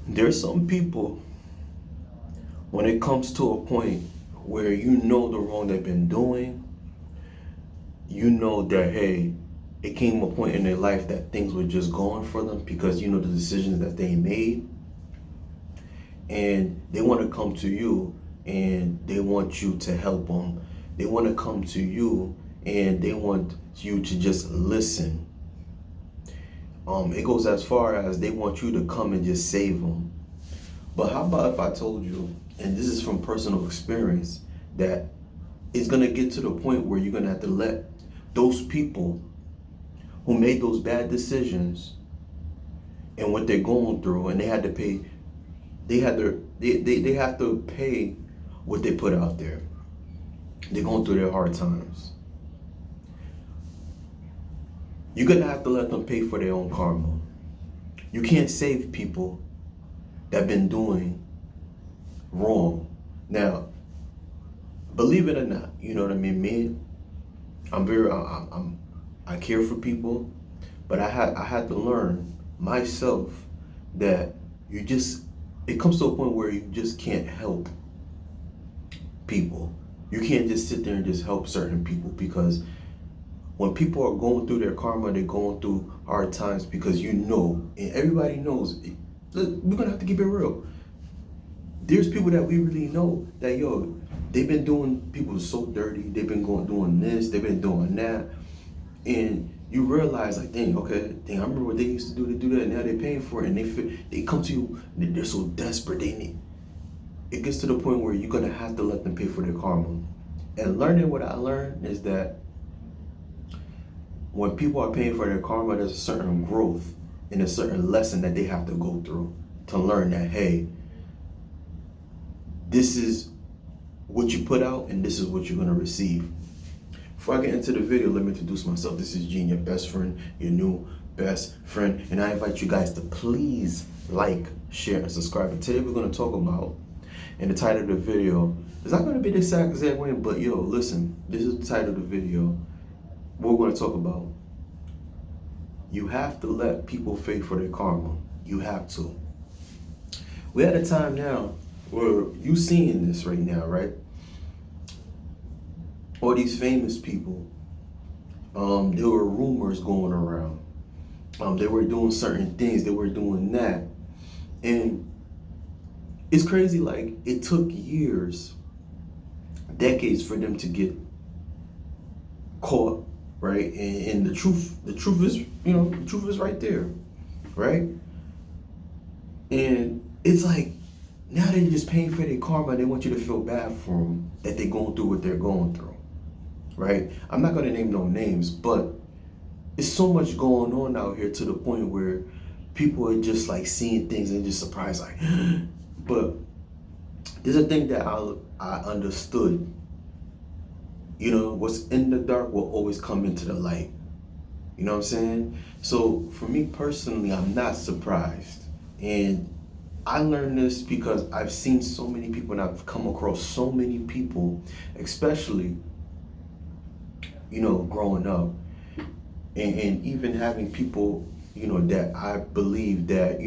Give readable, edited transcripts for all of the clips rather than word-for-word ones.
There's some people, when it comes to a point where you know the wrong they've been doing, you know that, hey, it came a point in their life that things were just going for them because you know the decisions that they made, and they want to come to you and they want you to help them. They want to come to you and they want you to just listen. It goes as far as they want you to come and just save them. But how about if I told you, and this is from personal experience, that it's gonna get to the point where you're gonna have to let those people who made those bad decisions and what they're going through, and they had to pay, they have to pay what they put out there. They're going through their hard times. You're gonna have to let them pay for their own karma. You can't save people that been doing wrong. Now, believe it or not, you know what I mean. Me, I care for people, but I had to learn myself that it comes to a point where you just can't help people. You can't just sit there and just help certain people, because when people are going through their karma, they're going through hard times, because you know, and everybody knows, we're gonna have to keep it real. There's people that we really know that, yo, they've been doing people so dirty, they've been doing this, they've been doing that, and you realize, like, dang, okay, I remember what they used to do to do that, and now they're paying for it, and they come to you, and they're so desperate, it gets to the point where you're gonna have to let them pay for their karma. And learning what I learned is that when people are paying for their karma, there's a certain growth and a certain lesson that they have to go through to learn that, hey, this is what you put out and this is what you're gonna receive. Before I get into the video, let me introduce myself. This is Gene, your best friend, your new best friend, and I invite you guys to please like, share, and subscribe. And today we're gonna talk about, and the title of the video is not gonna be the exact way, but yo, listen, this is the title of the video. What we're gonna talk about: you have to let people pay for their karma. You have to. We're at a time now where you seeing this right now, right? All these famous people, there were rumors going around. They were doing certain things, they were doing that. And it's crazy, like, it took years, decades for them to get caught, right? And the truth is, the truth is right there, right? And it's like, now they're just paying for their karma. They want you to feel bad for them, that they're going through what they're going through, right? I'm not gonna name no names, but it's so much going on out here to the point where people are just like seeing things and just surprised, like, but there's a thing that I understood. What's in the dark will always come into the light. You know what I'm saying? So for me personally, I'm not surprised. And I learned this because I've seen so many people, and I've come across so many people, especially, growing up, and even having people, that I believe that,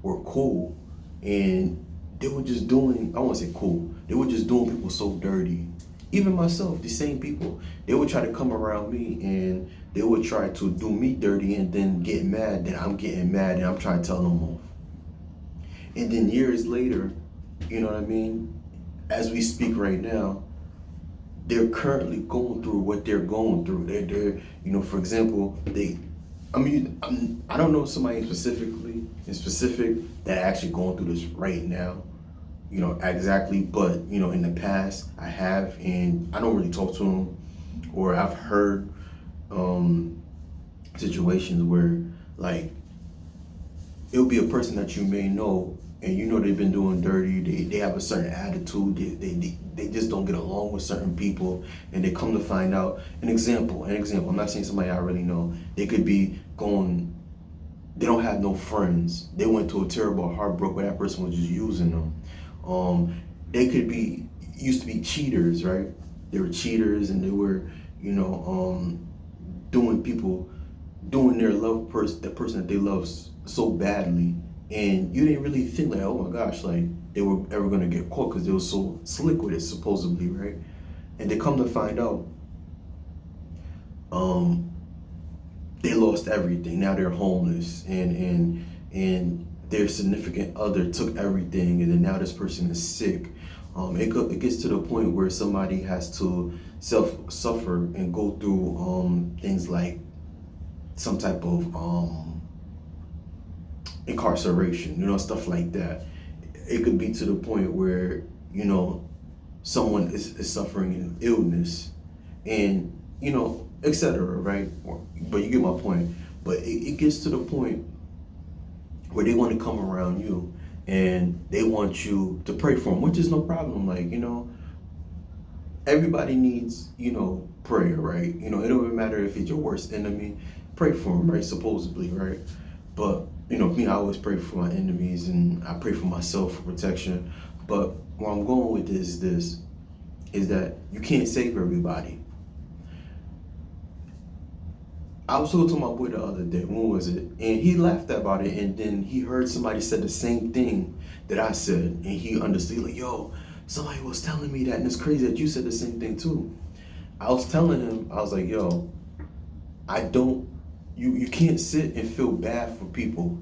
were cool, and they were just doing, I won't say cool, they were just doing people so dirty. Even myself, the same people, they would try to come around me and they would try to do me dirty and then get mad that I'm getting mad and I'm trying to tell them off. And then years later, you know what I mean, as we speak right now, they're currently going through what they're going through. They're for example, I don't know somebody specific that actually going through this right now, exactly, but, in the past I have, and I don't really talk to them, or I've heard situations where, like, it'll be a person that you may know, and they've been doing dirty, they have a certain attitude, they just don't get along with certain people, and they come to find out, an example, I'm not saying somebody I really know, they could be they don't have no friends, they went to a terrible heartbreak where that person was just using them. They could be, used to be cheaters, right? They were cheaters, and they were, doing their the person that they love so badly, And you didn't really think like, oh my gosh, like they were ever gonna get caught because they were so slick with it, supposedly, right? And they come to find out, um, they lost everything. Now they're homeless, and their significant other took everything, and then now this person is sick. It gets to the point where somebody has to suffer and go through things like some type of incarceration, stuff like that. It could be to the point where, someone is suffering an illness, and, etc., right? But you get my point. But it gets to the point where they want to come around you and they want you to pray for them, which is no problem. Like, everybody needs, prayer, right? It don't even matter if it's your worst enemy, pray for them, right? Supposedly, right? But, me, I always pray for my enemies and I pray for myself for protection. But where I'm going with this is that you can't save everybody. I was talking to my boy the other day, when was it? And he laughed about it, and then he heard somebody said the same thing that I said, and he understood, like, yo, somebody was telling me that, and it's crazy that you said the same thing too. I was telling him, I was like, yo, you can't sit and feel bad for people.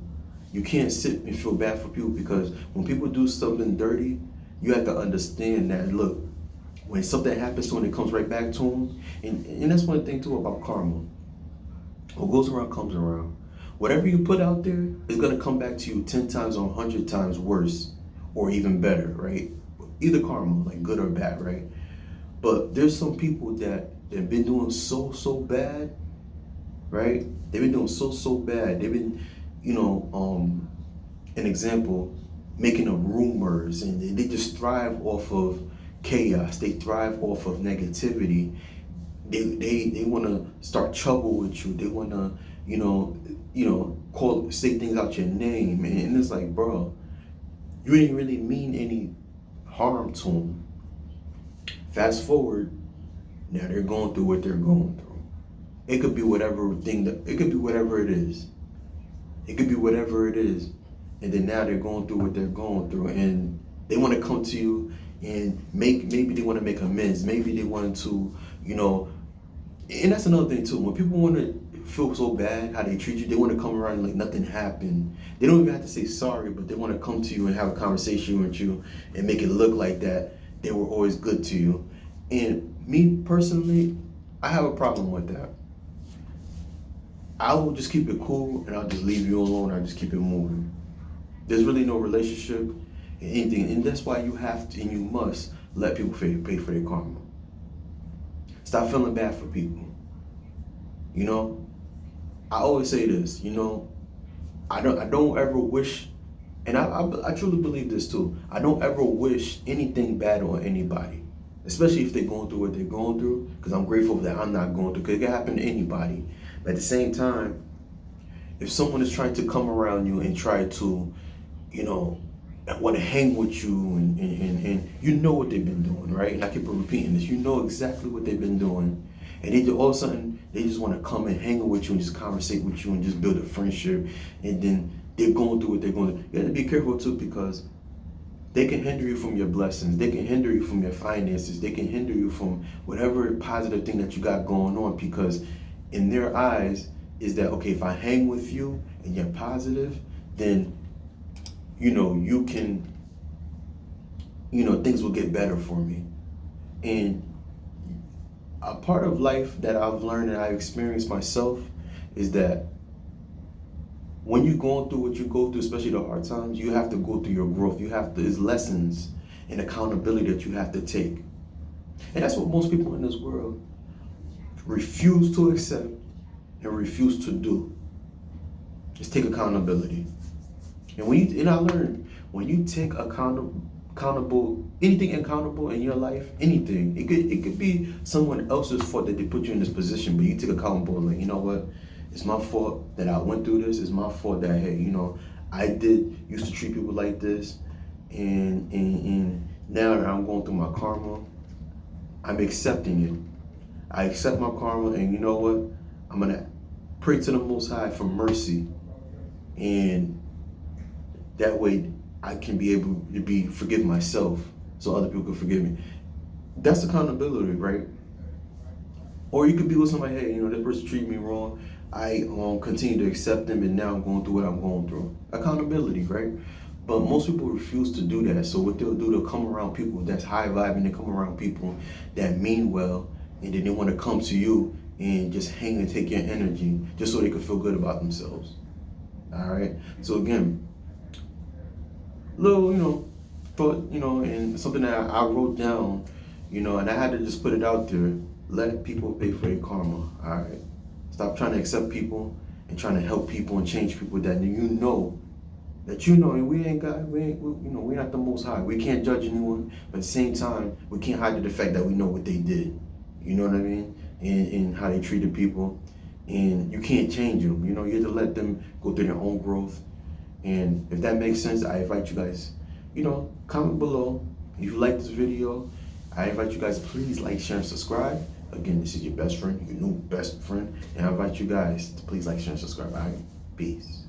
You can't sit and feel bad for people, because when people do something dirty, you have to understand that, look, when something happens to them, it comes right back to them. And that's one thing too about karma. What goes around comes around. Whatever you put out there is gonna come back to you 10 times or 100 times worse, or even better, right? Either karma, like good or bad, right? But there's some people that have been doing so bad, right? They've been doing so bad. They've been, an example, making up rumors, and they just thrive off of chaos. They thrive off of negativity. They want to start trouble with you. They want to, say things out your name, and it's like, bro, you didn't really mean any harm to them. Fast forward, now they're going through what they're going through. It could be it could be whatever it is. It could be whatever it is, and then now they're going through what they're going through, and they want to come to you and maybe they want to make amends. Maybe they want to, and that's another thing too. When people want to feel so bad how they treat you, they want to come around like nothing happened. They don't even have to say sorry, but they want to come to you and have a conversation with you and make it look like that they were always good to you. And me personally, I have a problem with that. I will just keep it cool and I'll just leave you alone. I'll just keep it moving. There's really no relationship and anything, and that's why you have to and you must let people pay for their karma. Stop feeling bad for people. I always say this. I don't ever wish, and I truly believe this too. I don't ever wish anything bad on anybody, especially if they're going through what they're going through. Because I'm grateful that I'm not going through. Because it can happen to anybody. But at the same time, if someone is trying to come around you and try to, want to hang with you, and you know what they've been doing, right? And I keep repeating this. You know exactly what they've been doing. And they all of a sudden, they just want to come and hang with you and just conversate with you and just build a friendship. And then they're going through what they're going through. You have to be careful too, because they can hinder you from your blessings. They can hinder you from your finances. They can hinder you from whatever positive thing that you got going on, because in their eyes is that, okay, if I hang with you and you're positive, then you can, things will get better for me. And a part of life that I've learned and I've experienced myself is that when you're going through what you go through, especially the hard times, you have to go through your growth. There's lessons and accountability that you have to take. And that's what most people in this world refuse to accept and refuse to do. Just take accountability. And I learned, when you take accountable, anything accountable in your life, anything, it could be someone else's fault that they put you in this position, but you take accountable, like, you know what, it's my fault that I went through this. It's my fault that, hey, I used to treat people like this, and now that I'm going through my karma, I'm accepting it. I accept my karma, and you know what, I'm gonna pray to the Most High for mercy, and That way I can be able to forgive myself so other people can forgive me. That's accountability, right? Or you could be with somebody, hey, this person treated me wrong. I continue to accept them, and now I'm going through what I'm going through. Accountability, right? But most people refuse to do that. So what they'll do, they'll come around people that's high vibing. They come around people that mean well, and then they want to come to you and just hang and take your energy just so they can feel good about themselves. All right. So again, little, thought, and something that I wrote down, and I had to just put it out there. Let people pay for their karma. All right. Stop trying to accept people and trying to help people and change people that and we ain't God, we're not the Most High. We can't judge anyone, but at the same time, we can't hide the fact that we know what they did. You know what I mean? And how they treated people. And you can't change them. You have to let them go through their own growth. And if that makes sense, I invite you guys, comment below. If you like this video, I invite you guys, please like, share, and subscribe. Again, this is your best friend, your new best friend. And I invite you guys to please like, share, and subscribe. All right? Peace.